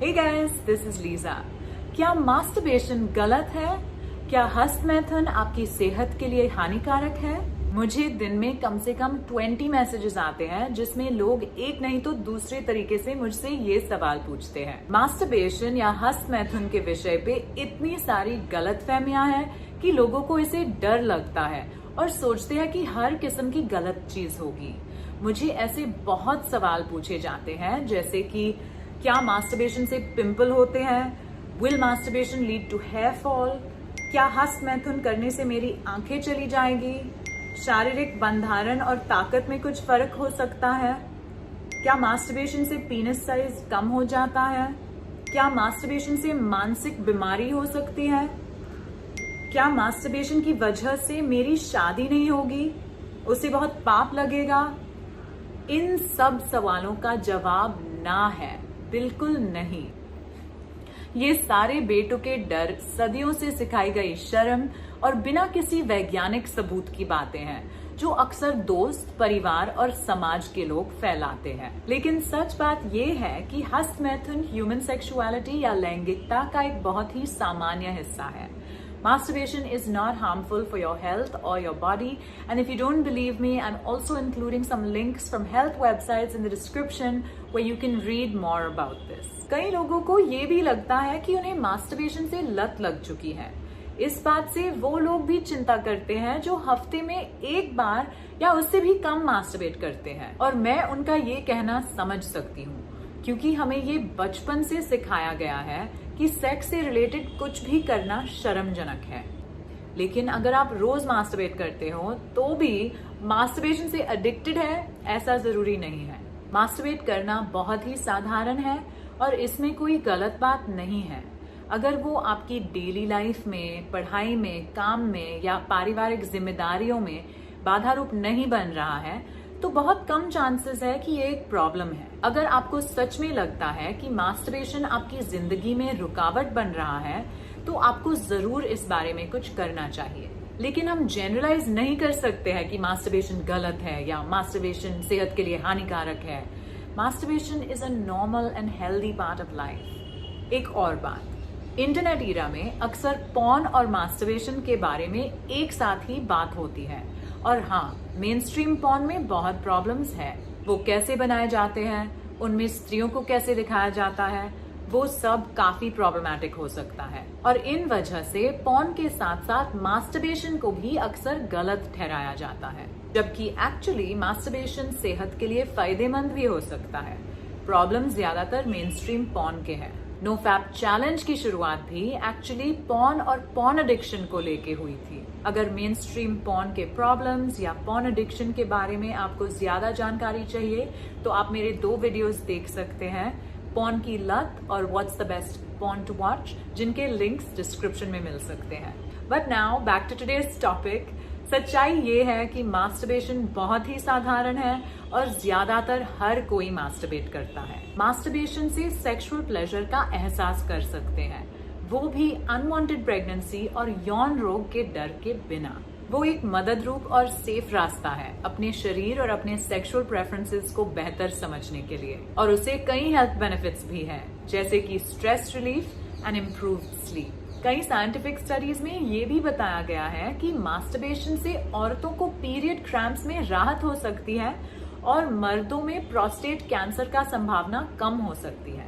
Hey guys, this is Lisa. क्या masturbation गलत है? क्या हस्तमैथुन आपकी सेहत के लिए हानिकारक है? मुझे दिन में कम से कम 20 मैसेजेस आते हैं जिसमें लोग एक नहीं तो दूसरे तरीके से मुझसे ये सवाल पूछते हैं। मास्टरबेशन या हस्तमैथुन के विषय पे इतनी सारी गलतफहमियां हैं कि लोगों को इसे डर लगता है और सोचते हैं कि हर किस्म की गलत चीज होगी। मुझे ऐसे बहुत सवाल पूछे जाते हैं जैसे कि क्या मास्टरबेशन से पिंपल होते हैं? Will masturbation lead to hair fall? क्या हस्तमैथुन करने से मेरी आंखें चली जाएंगी? शारीरिक बंधारण और ताकत में कुछ फर्क हो सकता है? क्या मास्टरबेशन से पीनस साइज कम हो जाता है? क्या मास्टरबेशन से मानसिक बीमारी हो सकती है? क्या मास्टरबेशन की वजह से मेरी शादी नहीं होगी? उसे बहुत पाप लगेगा? इन सब सवालों का जवाब ना है, बिल्कुल नहीं। ये सारे बेटुके डर सदियों से सिखाई गई शर्म और बिना किसी वैज्ञानिक सबूत की बातें हैं जो अक्सर दोस्त, परिवार और समाज के लोग फैलाते हैं। लेकिन सच बात यह है कि हस्तमैथुन ह्यूमन सेक्सुअलिटी या लैंगिकता का एक बहुत ही सामान्य हिस्सा है। Masturbation is not harmful for your health or your body, and if you don't believe me, I'm also including some links from health websites in the description where you can read more about this. कई लोगों को ये भी लगता है कि उन्हें masturbation से लत लग चुकी है। इस बात से वो लोग भी चिंता करते हैं जो हफ्ते में एक बार या उससे भी कम masturbate करते हैं, और मैं उनका ये कहना समझ सकती हूँ क्योंकि हमें ये बचपन से सिखाया गया है कि सेक्स से रिलेटेड कुछ भी करना शर्मजनक है। लेकिन अगर आप रोज मास्टरबेट करते हो तो भी मास्टरबेशन से एडिक्टेड है, ऐसा जरूरी नहीं है। मास्टरबेट करना बहुत ही साधारण है और इसमें कोई गलत बात नहीं है। अगर वो आपकी डेली लाइफ में, पढ़ाई में, काम में या पारिवारिक जिम्मेदारियों में बाधा रूप नहीं बन रहा है तो बहुत कम चांसेस है कि ये एक प्रॉब्लम है। अगर आपको सच में लगता है कि मास्टरबेशन आपकी जिंदगी में रुकावट बन रहा है तो आपको जरूर इस बारे में कुछ करना चाहिए। लेकिन हम जनरलाइज नहीं कर सकते हैं कि मास्टरबेशन गलत है या मास्टरबेशन सेहत के लिए हानिकारक है। Masturbation is a normal and healthy part of life. एक और बात, इंटरनेट ईरा में अक्सर पॉर्न और मास्टरबेशन के बारे में एक साथ ही बात होती है। और हाँ, मेन स्ट्रीम पॉर्न में बहुत प्रॉब्लम्स है। वो कैसे बनाए जाते हैं, उनमें स्त्रियों को कैसे दिखाया जाता है, वो सब काफी प्रॉब्लमैटिक हो सकता है। और इन वजह से पॉर्न के साथ साथ मास्टरबेशन को भी अक्सर गलत ठहराया जाता है, जबकि एक्चुअली मास्टरबेशन सेहत के लिए फायदेमंद भी हो सकता है। प्रॉब्लम ज्यादातर मेन स्ट्रीम पॉर्न के हैं। नो फैप चैलेंज की शुरुआत भी एक्चुअली पॉर्न और पॉर्न एडिक्शन को लेके हुई थी। अगर मेन स्ट्रीम पॉर्न के प्रॉब्लम्स या पॉर्न एडिक्शन के बारे में आपको ज्यादा जानकारी चाहिए तो आप मेरे 2 वीडियोस देख सकते हैं, पॉर्न की लत और what's the best porn to watch, जिनके लिंक्स डिस्क्रिप्शन में मिल सकते हैं। But now back to today's topic. सच्चाई ये है कि मास्टरबेशन बहुत ही साधारण है और ज्यादातर हर कोई मास्टरबेट करता है। मास्टरबेशन से सेक्सुअल प्लेजर का एहसास कर सकते हैं, वो भी अनवांटेड प्रेगनेंसी और यौन रोग के डर के बिना। वो एक मदद रूप और सेफ रास्ता है अपने शरीर और अपने सेक्सुअल प्रेफरेंसेस को बेहतर समझने के लिए, और उसे कई हेल्थ बेनिफिट्स भी हैं जैसे कि stress relief and improved sleep. कई साइंटिफिक स्टडीज में ये भी बताया गया है कि मास्टरबेशन से औरतों को पीरियड क्रैम्प्स में राहत हो सकती है और मर्दों में प्रोस्टेट कैंसर का संभावना कम हो सकती है।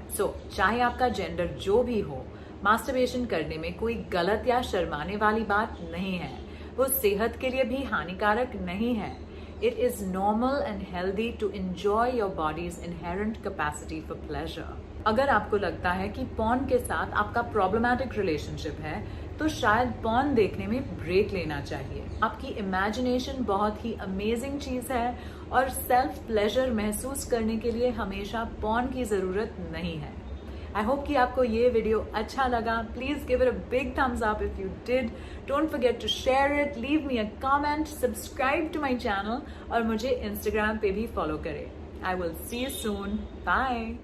चाहे आपका जेंडर जो भी हो, मास्टरबेशन करने में कोई गलत या शर्माने वाली बात नहीं है। वो सेहत के लिए भी हानिकारक नहीं है। It is normal and healthy to enjoy your body's inherent capacity for pleasure. अगर आपको लगता है कि पॉर्न के साथ आपका प्रॉब्लमैटिक रिलेशनशिप है तो शायद पॉर्न देखने में ब्रेक लेना चाहिए। आपकी इमेजिनेशन बहुत ही अमेजिंग चीज है और सेल्फ प्लेजर महसूस करने के लिए हमेशा पॉर्न की जरूरत नहीं है। आई होप कि आपको ये वीडियो अच्छा लगा। Please give it a big thumbs up if you did. Don't forget to share it, leave me a comment, subscribe to my channel और मुझे इंस्टाग्राम पे भी फॉलो करें। I will see you soon. Bye.